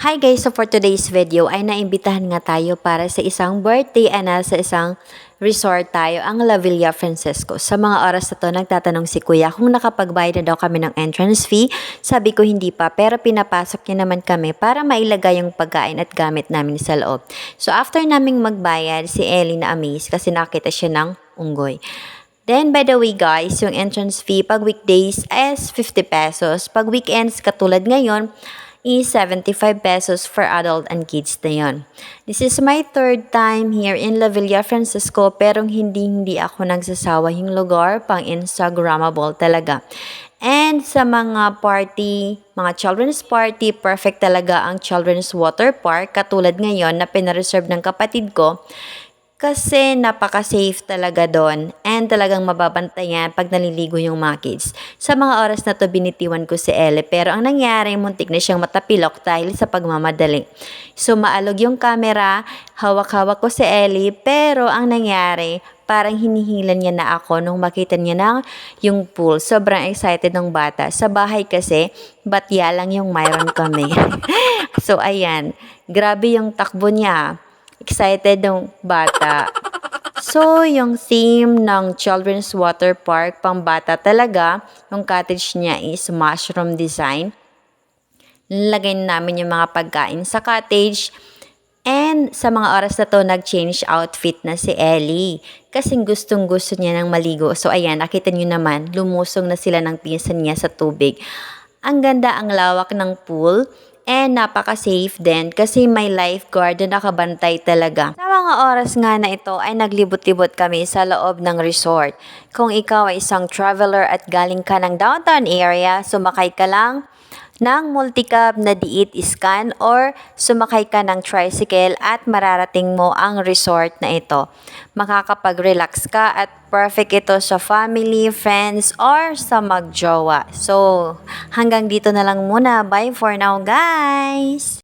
Hi guys! So for today's video ay naimbitahan nga tayo para sa isang birthday sa isang resort tayo, ang La Villa Francesco. Sa mga oras na to, nagtatanong si Kuya kung nakapagbayad na daw kami ng entrance fee. Sabi ko hindi pa, pero pinapasok niya naman kami para mailagay yung pagkain at gamit namin sa loob. So after naming magbayad, si Ellie na amaze kasi nakita siya ng unggoy. Then, by the way guys, yung entrance fee pag weekdays is 50 pesos. Pag weekends, katulad ngayon, is 75 pesos for adult and kids na yon. This is my third time here in La Villa Francesco, pero hindi ako nagsasawa, yung lugar pang Instagrammable talaga. And sa mga party, mga children's party, perfect talaga ang children's water park, katulad ngayon na pinareserve ng kapatid ko. Kasi napaka-safe talaga doon and talagang mababantayan pag naliligo yung mga kids. Sa mga oras na to binitiwan ko si Ellie, pero ang nangyari muntik na siyang matapilok dahil sa pagmamadali. So maalog yung camera, hawak-hawak ko si Ellie, pero ang nangyari parang hinihilan niya na ako nung makita niya na yung pool. Sobrang excited ng bata. Sa bahay kasi, batya lang yung mayroon kami. So ayan, grabe yung takbo niya. Excited ng bata. So, yung theme ng Children's Water Park, pang bata talaga, yung cottage niya is mushroom design. Nilagay namin yung mga pagkain sa cottage. And sa mga oras na to, nag-change outfit na si Ellie. Kasi gustong-gusto niya ng maligo. So, ayan, nakita niyo naman, lumusong na sila ng pinsan niya sa tubig. Ang ganda, ang lawak ng pool. And napaka-safe din kasi may lifeguard na nakabantay talaga. Sa mga oras nga na ito ay naglibot-libot kami sa loob ng resort. Kung ikaw ay isang traveler at galing ka ng downtown area, sumakay ka lang ng multicab na DeEat Scan or sumakay ka ng tricycle at mararating mo ang resort na ito. Makakapag-relax ka at perfect ito sa family, friends, or sa magjowa. So, hanggang dito na lang muna. Bye for now, guys!